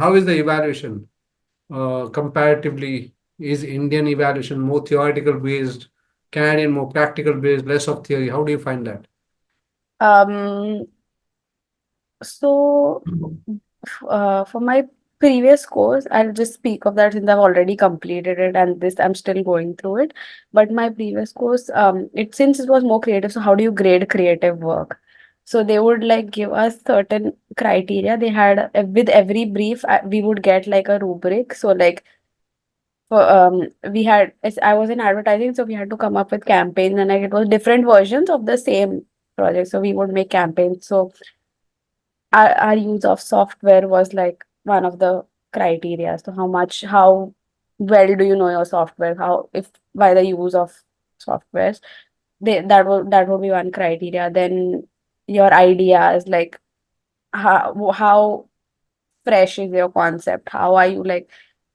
how is the evaluation comparatively? Is Indian evaluation more theoretical based, Canadian more practical based, less of theory? How do you find that? Um, so for my previous course, I'll just speak of that since I've already completed it and this I'm still going through it. But my previous course, it since it was more creative, so how do you grade creative work? So they would like give us certain criteria. They had with every brief, we would get like a rubric. So like for we had as I was in advertising, so we had to come up with campaigns and like it was different versions of the same project. So we would make campaigns. So our use of software was like one of the criteria. So how well do you know your software? How if by the use of softwares, that would be one criteria. Then your ideas, like how fresh is your concept? How are you like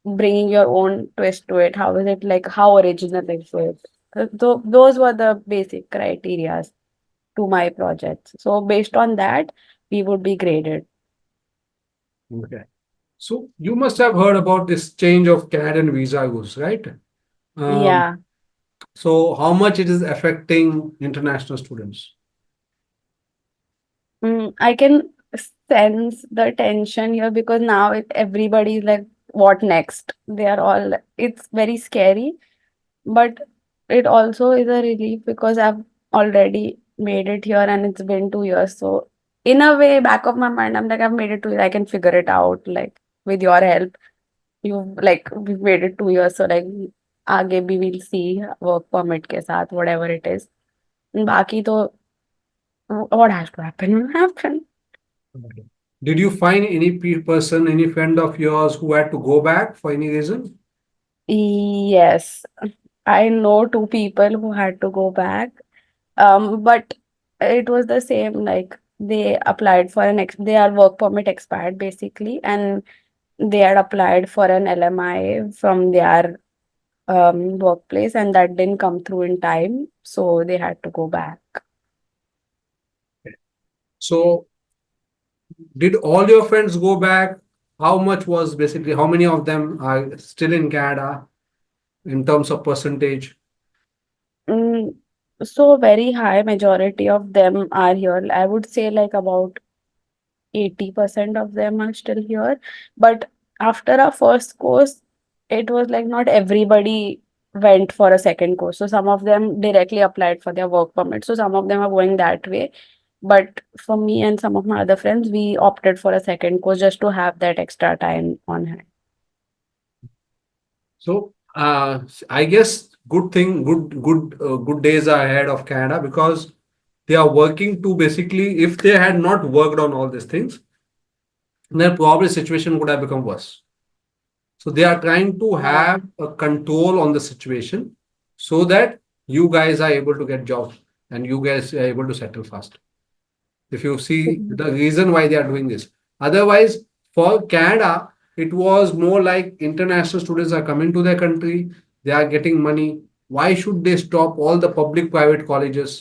bringing your own twist to it? How is it like how original is it? So those were the basic criterias to my projects. So based on that, we would be graded. Okay. So you must have heard about this change of CAD and visa rules, right? Um, Yeah. so how much it is affecting international students? I can sense the tension here because now everybody is like, what next? They are all, it's very scary, but it also is a relief because I've already made it here and it's been 2 years. So, in a way, back of my mind, I'm like, I've made it 2 years. I can figure it out, like, with your help. We've made it 2 years. So, like, आगे भी we'll see work permit के साथ, whatever it is. बाकी तो what has to happen will happen. Okay. Did you find any person, any friend of yours who had to go back for any reason? Yes, I know two people who had to go back. But it was the same, like they applied for their work permit expired basically, and they had applied for an LMI from their workplace, and that didn't come through in time, so they had to go back. So did all your friends go back? How much was basically, how many of them are still in Canada in terms of percentage? Mm, so very high majority of them are here. I would say like about 80% of them are still here. But after our first course, it was like not everybody went for a second course. So some of them directly applied for their work permit. So some of them are going that way. But for me and some of my other friends, we opted for a second course just to have that extra time on hand. So I guess good thing, good days are ahead of Canada because they are working to basically, if they had not worked on all these things, then probably situation would have become worse. So they are trying to Yeah. have a control on the situation so that you guys are able to get jobs and you guys are able to settle fast. If you see Mhm. the reason why they are doing this. Otherwise, for Canada, it was more like international students are coming to their country, they are getting money. Why should they stop all the public private colleges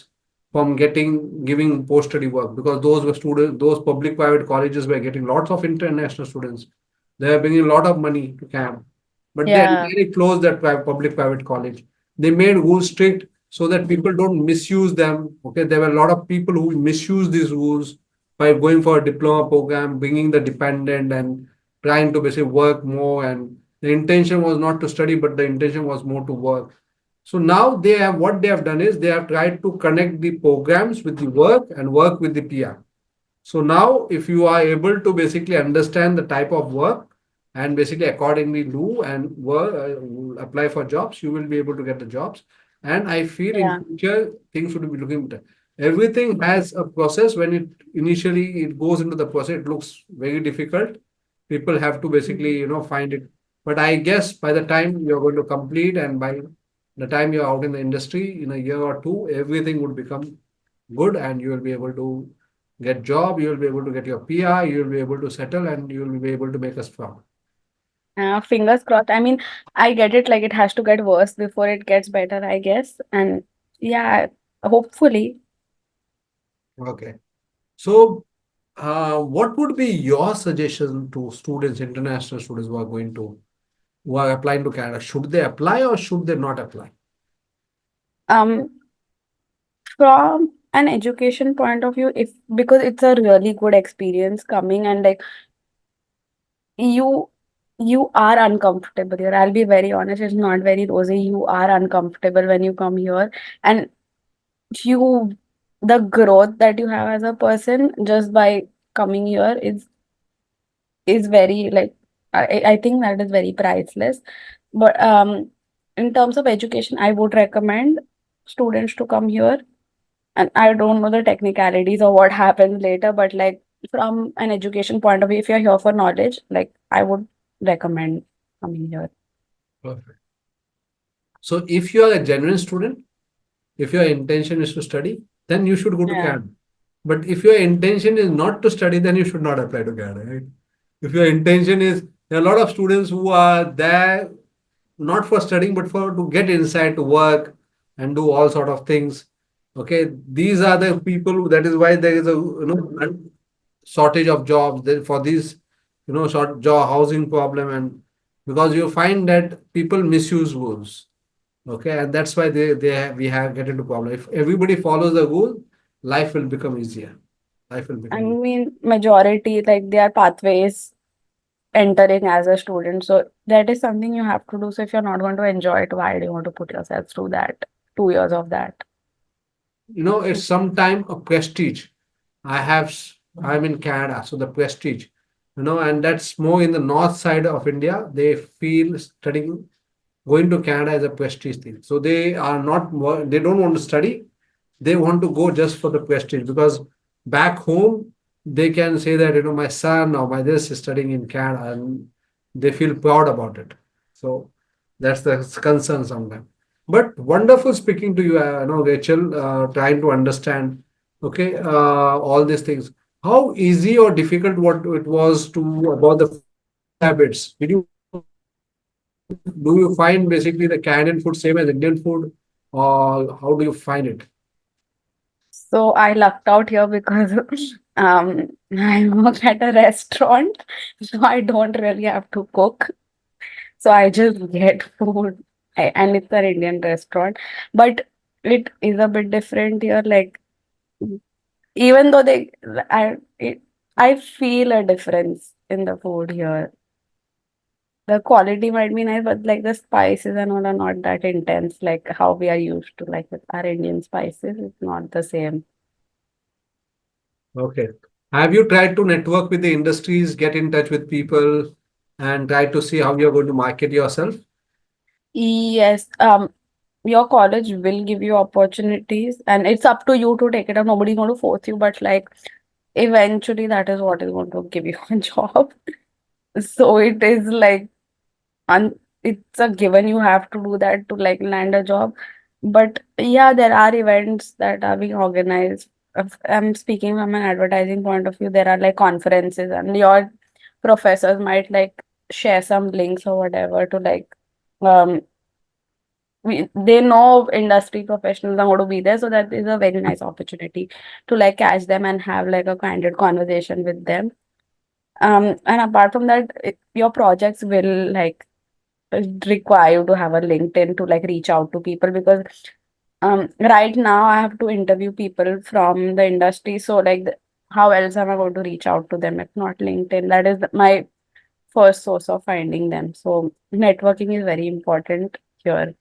from giving post study work? Because those were students, those public private colleges were getting lots of international students. They are bringing a lot of money to camp. But they Yeah. really closed that public private college. They made rules strict so that people don't misuse them. Okay, there were a lot of people who misuse these rules by going for a diploma program, bringing the dependent and trying to basically work more. And the intention was not to study, but the intention was more to work. So now they have what they have done is they have tried to connect the programs with the work and work with the PR. So now, if you are able to basically understand the type of work and basically accordingly do and work, apply for jobs, you will be able to get the jobs. And I feel in Yeah. future things would be looking better. Everything has a process. When it initially it goes into the process, it looks very difficult. People have to basically find it. But I guess by the time you're going to complete and by the time you're out in the industry in a year or two, everything would become good and you will be able to get job, you will be able to get your PR, you will be able to settle, and you will be able to make us proud. Fingers crossed. I mean, I get it, like it has to get worse before it gets better, I guess. And yeah, hopefully. Okay. So What would be your suggestion to students, international students who are applying to Canada? Should they apply or should they not apply? Um, from an education point of view, if because it's a really good experience coming, and like you you are uncomfortable here. I'll be very honest, it's not very rosy. You are uncomfortable when you come here, and you the growth that you have as a person just by coming here is very like I think that is very priceless. But in terms of education, I would recommend students to come here. And I don't know the technicalities or what happens later, but like from an education point of view, if you're here for knowledge, like I would recommend coming here. Perfect. So if you are a genuine student, if your intention is to study, then you should go to Yeah. Canada. But if your intention is not to study, then you should not apply to Canada, right? If your intention is, there are a lot of students who are there not for studying, but for to get inside to work and do all sort of things. Okay, these are the people. That is why there is a shortage of jobs for these short job housing problem, and because you find that people misuse rules. Okay, and that's why we have get into problem. If everybody follows the rule, life will become easier. Life will I become easier. mean, majority like their pathways entering as a student. So that is something you have to do. So if you're not going to enjoy it, why do you want to put yourself through that 2 years of that? It's sometime a prestige. I'm in Canada, so the prestige, and that's more in the north side of India. They feel studying, going to Canada is a prestige thing. So they are not, they don't want to study. They want to go just for the prestige because back home, they can say that, my son or my this is studying in Canada and they feel proud about it. So that's the concern sometimes. But wonderful speaking to you, Rachel, trying to understand, okay, all these things. How easy or difficult what it was to about the food habits? Do you find basically the Canadian food same as Indian food, or how do you find it? So I lucked out here because I work at a restaurant, so I don't really have to cook. So I just get food, and it's an Indian restaurant. But it is a bit different here. Like even though I feel a difference in the food here. The quality might be nice, but like the spices and all are not that intense, like how we are used to, like with our Indian spices. It's not the same. Okay. Have you tried to network with the industries, get in touch with people, and try to see how you're going to market yourself? Yes, your college will give you opportunities, and it's up to you to take it up. Nobody's going to force you, but like eventually that is what is going to give you a job. So it is like and it's a given you have to do that to like land a job. But yeah, there are events that are being organized. If I'm speaking from an advertising point of view, there are like conferences, and your professors might like share some links or whatever to like um they know industry professionals are going to be there, so that is a very nice opportunity to like catch them and have like a candid conversation with them. And apart from that, your projects will like require you to have a LinkedIn to like reach out to people, because right now I have to interview people from the industry. So like how else am I going to reach out to them if not LinkedIn? That is my first source of finding them. So networking is very important here.